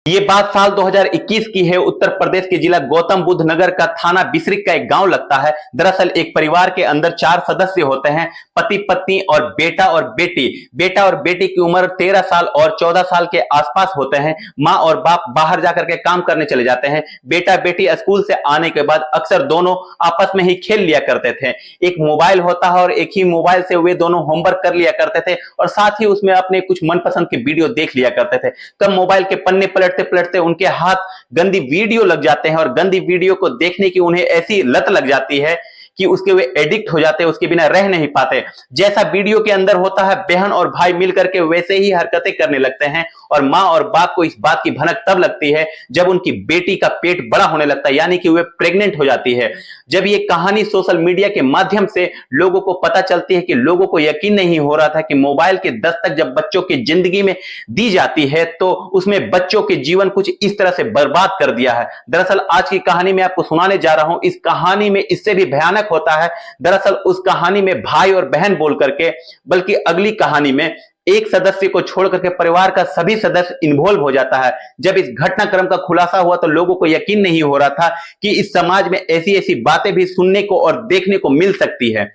ये बात साल 2021 की है। उत्तर प्रदेश के जिला गौतम बुद्ध नगर का थाना बिसरिक का एक गांव लगता है। दरअसल एक परिवार के अंदर 4 सदस्य होते हैं, पति पत्नी और बेटा और बेटी। बेटा और बेटी की उम्र 13 साल और 14 साल के आसपास होते हैं। माँ और बाप बाहर जाकर के काम करने चले जाते हैं। बेटा बेटी स्कूल से आने के बाद अक्सर दोनों आपस में ही खेल लिया करते थे। एक मोबाइल होता है और एक ही मोबाइल से वे दोनों होमवर्क कर लिया करते थे और साथ ही उसमें अपने कुछ मनपसंद की वीडियो देख लिया करते थे। कब मोबाइल के पन्ने पलटते पलटते उनके हाथ गंदी वीडियो लग जाते हैं और गंदी वीडियो को देखने की उन्हें ऐसी लत लग जाती है कि उसके वे एडिक्ट हो जाते हैं, उसके बिना रह नहीं पाते। जैसा वीडियो के अंदर होता है, बहन और भाई मिलकर के वैसे ही हरकतें करने लगते हैं और माँ और बाप को इस बात की भनक तब लगती है जब उनकी बेटी का पेट बड़ा होने लगता है, यानी कि वे प्रेग्नेंट हो जाती है। जब ये कहानी सोशल मीडिया के माध्यम से लोगों को पता चलती है कि लोगों को यकीन नहीं हो रहा था कि मोबाइल के दस्तक जब बच्चों की जिंदगी में दी जाती है तो उसमें बच्चों के जीवन कुछ इस तरह से बर्बाद कर दिया है। दरअसल आज की कहानी में आपको सुनाने जा रहा हूं, इस कहानी में इससे भी भयानक होता है। दरअसल उस कहानी में भाई और बहन बोल करके, बल्कि अगली कहानी में एक सदस्य को छोड़ करके परिवार का सभी सदस्य इन्वॉल्व हो जाता है। जब इस घटनाक्रम का खुलासा हुआ तो लोगों को यकीन नहीं हो रहा था कि इस समाज में ऐसी ऐसी बातें भी सुनने को और देखने को मिल सकती है।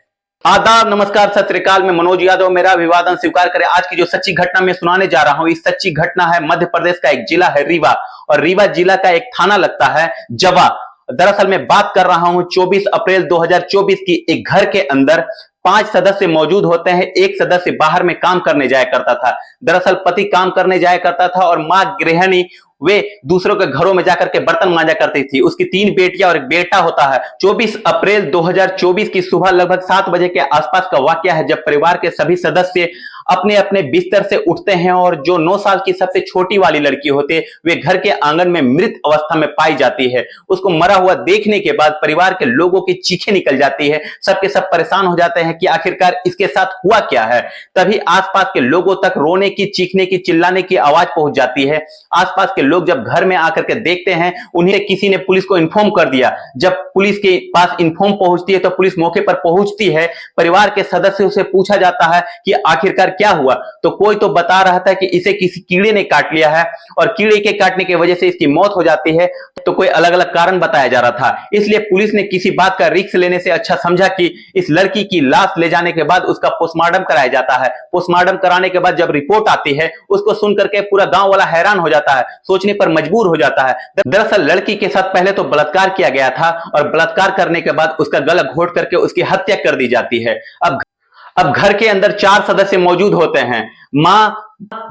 आदाब, नमस्कार, सत श्री अकाल। मैं मनोज यादव, मेरा अभिवादन स्वीकार करें। आज की जो सच्ची घटना मैं सुनाने जा रहा हूं, इस सच्ची घटना है मध्य प्रदेश का एक जिला है रीवा, और रीवा जिला का एक थाना लगता है जवा। दरअसल मैं बात कर रहा हूं 24 अप्रैल 2024 की। एक घर के अंदर 5 सदस्य मौजूद होते हैं। एक सदस्य बाहर में काम करने जाया करता था। दरअसल पति काम करने जाया करता था और मां गृहिणी वे दूसरों के घरों में जाकर के बर्तन मांजा करती थी। उसकी 3 बेटियां और एक बेटा होता है। 24 अप्रैल 2024 की सुबह लगभग 7 बजे के आसपास का वाकया है, जब परिवार के सभी सदस्य अपने अपने बिस्तर से उठते हैं और जो 9 साल की सबसे छोटी वाली लड़की होती है वे घर के आंगन में मृत अवस्था में पाई जाती है। उसको मरा हुआ देखने के बाद परिवार के लोगों की चीखें निकल जाती है। सबके सब परेशान हो जाते हैं कि आखिरकार इसके साथ हुआ क्या है। तभी आसपास के लोगों तक रोने की, चीखने की, चिल्लाने की आवाज पहुंच जाती है। आसपास के लोग जब घर में आकर के देखते हैं, उन्हें किसी ने पुलिस को इन्फॉर्म कर दिया। जब पुलिस के पास इन्फॉर्म पहुंचती है तो पुलिस मौके पर पहुंचती है। परिवार के सदस्यों से पूछा जाता है कि आखिरकार क्या हुआ, तो कोई तो बता रहा था कि इसे किसी कीड़े ने काट लिया है और कीड़े के काटने की वजह से इसकी मौत हो जाती है। तो कोई अलग अलग कारण बताया जा रहा था। इसलिए पुलिस ने किसी बात का रिस्क लेने से अच्छा समझा कि इस लड़की की लाश ले जाने के बाद उसका पोस्टमार्टम कराया जाता है। पोस्टमार्टम कराने के बाद जब रिपोर्ट आती है, उसको सुनकर के पूरा गांव वाला हैरान हो जाता है, सोचने पर मजबूर हो जाता है। दरअसल लड़की के साथ पहले तो बलात्कार किया गया था और बलात्कार करने के बाद उसका गला घोट करके उसकी हत्या कर दी जाती है। अब घर के अंदर 4 सदस्य मौजूद होते हैं, मां,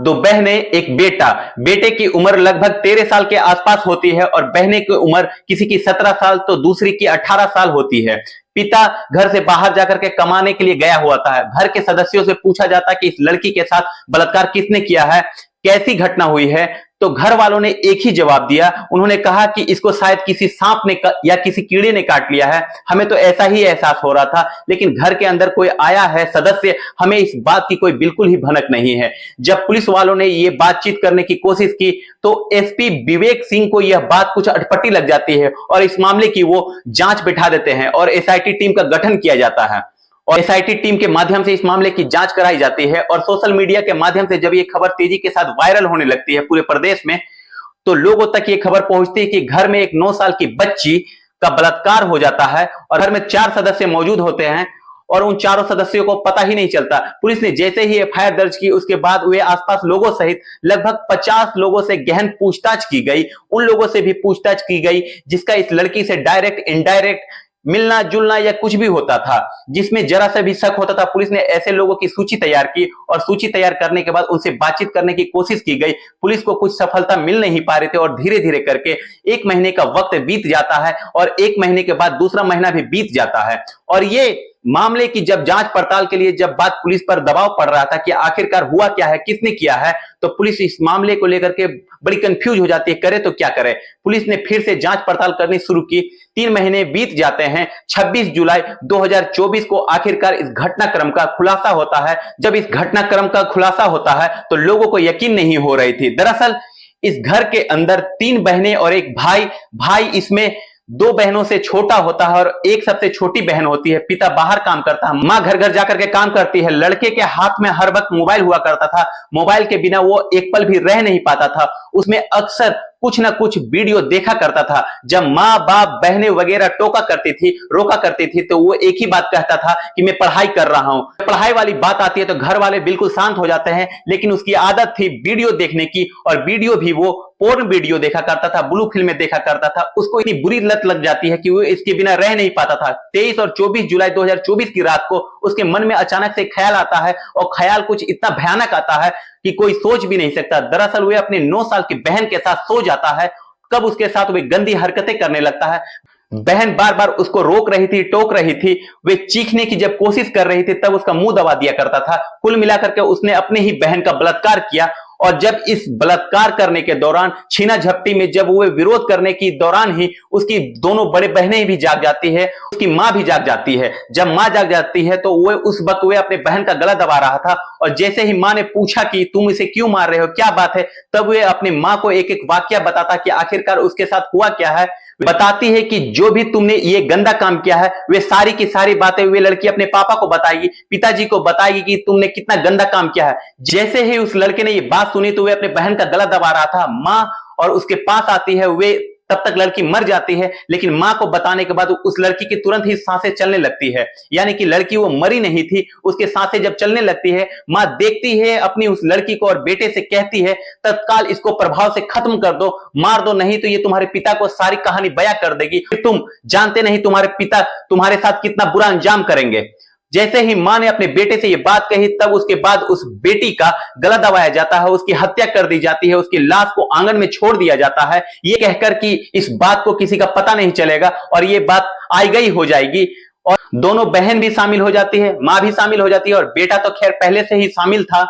2 बहनें, एक बेटा। बेटे की उम्र लगभग 13 साल के आसपास होती है और बहने की उम्र किसी की 17 साल तो दूसरी की 18 साल होती है। पिता घर से बाहर जाकर के कमाने के लिए गया हुआ था। घर के सदस्यों से पूछा जाता कि इस लड़की के साथ बलात्कार किसने किया है, कैसी घटना हुई है, तो घर वालों ने एक ही जवाब दिया। उन्होंने कहा कि इसको शायद किसी सांप ने या किसी कीड़े ने काट लिया है। हमें तो ऐसा ही एहसास हो रहा था, लेकिन घर के अंदर कोई आया है सदस्य, हमें इस बात की कोई बिल्कुल ही भनक नहीं है। जब पुलिस वालों ने यह बातचीत करने की कोशिश की तो एसपी विवेक सिंह को यह बात कुछ अटपटी लग जाती है और इस मामले की वो जांच बिठा देते हैं और एसआईटी टीम का गठन किया जाता है और एसआईटी टीम के माध्यम से इस मामले की जांच कराई जाती है। और सोशल मीडिया के माध्यम से जब ये खबर तेजी के साथ वायरल होने लगती है पूरे प्रदेश में, तो लोगों तक ये खबर पहुंचती है कि घर में एक 9 साल की बच्ची का बलात्कार हो जाता है और घर में 4 सदस्य मौजूद होते हैं और उन चारों सदस्यों को पता ही नहीं चलता। पुलिस ने जैसे ही एफआईआर दर्ज की, उसके बाद वे आसपास लोगों सहित लगभग 50 लोगों से गहन पूछताछ की गई। उन लोगों से भी पूछताछ की गई जिसका इस लड़की से डायरेक्ट इनडायरेक्ट मिलना जुलना या कुछ भी होता था, जिसमें जरा सा भी शक होता था। पुलिस ने ऐसे लोगों की सूची तैयार की और सूची तैयार करने के बाद उनसे बातचीत करने की कोशिश की गई। पुलिस को कुछ सफलता मिल नहीं पा रहे थे और धीरे धीरे करके 1 महीने का वक्त बीत जाता है और 1 महीने के बाद दूसरा महीना भी बीत जाता है। और ये मामले की जब जांच पड़ताल के लिए जब बात पुलिस पर दबाव पड़ रहा था कि आखिरकार हुआ क्या है, किसने किया है, तो पुलिस इस मामले को लेकर के बड़ी कंफ्यूज हो जाती है, करे तो क्या करे। पुलिस ने फिर से जांच पड़ताल करनी शुरू की। 3 महीने बीत जाते हैं। 26 जुलाई 2024 को आखिरकार इस घटनाक्रम का खुलासा होता है। जब इस घटनाक्रम का खुलासा होता है तो लोगों को यकीन नहीं हो रही थी। दरअसल इस घर के अंदर 3 बहनें और एक भाई इसमें दो बहनों से छोटा होता है और एक सबसे छोटी बहन होती है। पिता बाहर काम करता है, माँ घर घर जाकर के काम करती है। लड़के के हाथ में हर वक्त मोबाइल हुआ करता था। मोबाइल के बिना वो एक पल भी रह नहीं पाता था। उसमें अक्सर कुछ ना कुछ वीडियो देखा करता था। जब माँ बाप बहनें वगैरह टोका करती थी, रोका करती थी, तो वो एक ही बात कहता था कि मैं पढ़ाई कर रहा हूं। पढ़ाई वाली बात आती है तो घर वाले बिल्कुल शांत हो जाते हैं, लेकिन उसकी आदत थी वीडियो देखने की, और वीडियो भी वो पोर्न वीडियो देखा करता था, ब्लू फिल्में देखा करता था। उसको इतनी बुरी लत लग जाती है कि वो इसके बिना रह नहीं पाता था। 23 और 24 जुलाई 2024 की रात को उसके मन में अचानक से ख्याल आता है, और ख्याल कुछ इतना भयानक आता है कि कोई सोच भी नहीं सकता। दरअसल वह अपने 9 साल की बहन के साथ सो जाता है। कब उसके साथ वे गंदी हरकतें करने लगता है। बहन बार बार उसको रोक रही थी, टोक रही थी। वे चीखने की जब कोशिश कर रही थी तब उसका मुंह दबा दिया करता था। कुल मिलाकर के उसने अपने ही बहन का बलात्कार किया। और जब इस बलात्कार करने के दौरान, छीना झपटी में जब वो विरोध करने की दौरान ही उसकी दोनों बड़े बहनें भी जाग जाती है, उसकी मां भी जाग जाती है। जब मां जाग जाती है तो वो उस वक्त वे अपने बहन का गला दबा रहा था, और जैसे ही मां ने पूछा कि तुम इसे क्यों मार रहे हो, क्या बात है, तब वे अपनी मां को एक एक वाकया बताता कि आखिरकार उसके साथ हुआ क्या है। बताती है कि जो भी तुमने ये गंदा काम किया है, वे सारी की सारी बातें वे लड़की अपने पापा को बताएगी, पिताजी को बताएगी कि तुमने कितना गंदा काम किया है। जैसे ही उस लड़के ने ये बात सुनी तो वे अपने बहन का गला दबा रहा था। मां और उसके पास आती है, वे तब तक लड़की मर जाती है, लेकिन मां को बताने के बाद उस लड़की की तुरंत ही सांसें चलने लगती है। यानी कि लड़की वो मरी नहीं थी, उसके सांसें जब चलने लगती है, मां देखती है अपनी उस लड़की को और बेटे से कहती है, तत्काल इसको प्रभाव से खत्म कर दो, मार दो, नहीं तो ये तुम्हारे पिता को सारी कहानी बयां कर देगी। तुम जानते नहीं तुम्हारे पिता तुम्हारे साथ कितना बुरा अंजाम करेंगे। जैसे ही मां ने अपने बेटे से यह बात कही, तब उसके बाद उस बेटी का गला दबाया जाता है, उसकी हत्या कर दी जाती है, उसकी लाश को आंगन में छोड़ दिया जाता है, ये कहकर कि इस बात को किसी का पता नहीं चलेगा और ये बात आई गई हो जाएगी। और दोनों बहन भी शामिल हो जाती है, मां भी शामिल हो जाती है, और बेटा तो खैर पहले से ही शामिल था।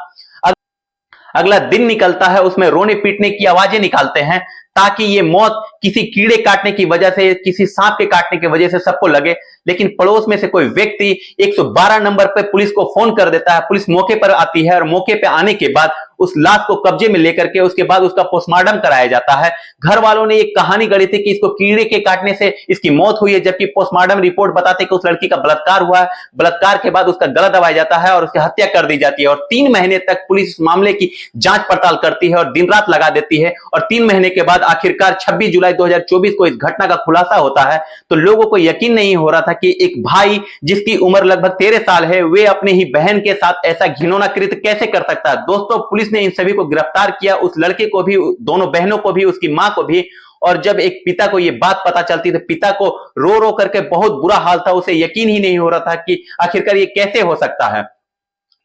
अगला दिन निकलता है, उसमें रोने पीटने की आवाजें निकालते हैं, ताकि ये मौत किसी कीड़े काटने की वजह से, किसी सांप के काटने की वजह से सबको लगे। लेकिन पड़ोस में से कोई व्यक्ति 112 नंबर पर पुलिस को फोन कर देता है। पुलिस मौके पर आती है, और मौके पर आने के बाद उस लाश को कब्जे में लेकर के उसके बाद उसका पोस्टमार्टम कराया जाता है। घर वालों ने एक कहानी गढ़ी थी कि इसको कीड़े के काटने से इसकी मौत हुई है, जबकि पोस्टमार्टम रिपोर्ट बताते कि उस लड़की का बलात्कार हुआ है। बलात्कार के बाद उसका गला दबाया जाता है और उसकी हत्या कर दी जाती है। और 3 महीने तक पुलिस इस मामले की जांच पड़ताल करती है और दिन रात लगा देती है। और 3 महीने के बाद आखिरकार 26 जुलाई 2024 को इस घटना का खुलासा होता है। तो लोगों को यकीन नहीं हो रहा था कि एक भाई जिसकी उम्र लगभग 13 साल है, वे अपनी ही बहन के साथ ऐसा घिनौना कृत्य कैसे कर सकता है। दोस्तों, पुलिस ने इन सभी को गिरफ्तार किया, उस लड़के को भी, दोनों बहनों को भी, उसकी मां को भी। और जब एक पिता को यह बात पता चलती तो पिता को रो रो करके बहुत बुरा हाल था, उसे यकीन ही नहीं हो रहा था कि आखिरकार ये कैसे हो सकता है।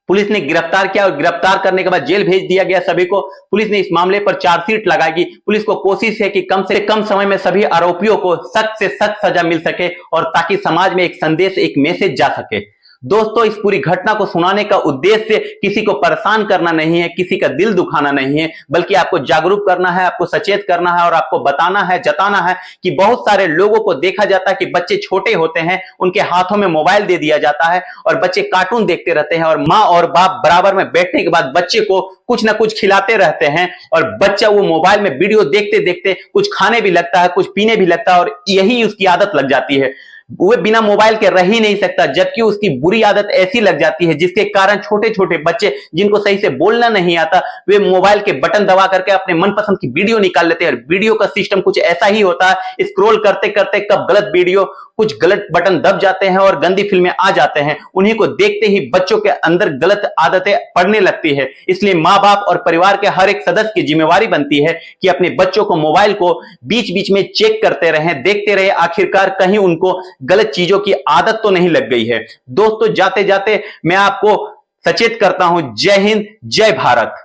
पुलिस ने गिरफ्तार किया, और गिरफ्तार करने के बाद जेल भेज दिया गया सभी को। पुलिस ने इस मामले पर चार्जशीट लगाएगी। पुलिस को कोशिश है कि कम से कम समय में सभी आरोपियों को सख्त से सख्त सजा मिल सके, और ताकि समाज में एक संदेश, एक मैसेज जा सके। दोस्तों, इस पूरी घटना को सुनाने का उद्देश्य किसी को परेशान करना नहीं है, किसी का दिल दुखाना नहीं है, बल्कि आपको जागरूक करना है, आपको सचेत करना है, और आपको बताना है, जताना है कि बहुत सारे लोगों को देखा जाता है कि बच्चे छोटे होते हैं, उनके हाथों में मोबाइल दे दिया जाता है और बच्चे कार्टून देखते रहते हैं, और माँ और बाप बराबर में बैठने के बाद बच्चे को कुछ ना कुछ खिलाते रहते हैं, और बच्चा वो मोबाइल में वीडियो देखते देखते कुछ खाने भी लगता है, कुछ पीने भी लगता है, और यही उसकी आदत लग जाती है। वो बिना मोबाइल के रह ही नहीं सकता, जबकि उसकी बुरी आदत ऐसी लग जाती है जिसके कारण छोटे छोटे बच्चे जिनको सही से बोलना नहीं आता, वे मोबाइल के बटन दबा करके अपने मनपसंद की वीडियो निकाल लेते हैं। वीडियो का सिस्टम कुछ ऐसा ही होता है, स्क्रॉल करते करते कब गलत वीडियो, कुछ गलत बटन दब जाते हैं और गंदी फिल्में आ जाते हैं। उन्हीं को देखते ही बच्चों के अंदर गलत आदतें पड़ने लगती है। इसलिए माँ बाप और परिवार के हर एक सदस्य की जिम्मेवारी बनती है कि अपने बच्चों को मोबाइल को बीच बीच में चेक करते रहें, देखते रहे, आखिरकार कहीं उनको गलत चीजों की आदत तो नहीं लग गई है। दोस्तों, जाते जाते मैं आपको सचेत करता हूं, जय हिंद, जय भारत।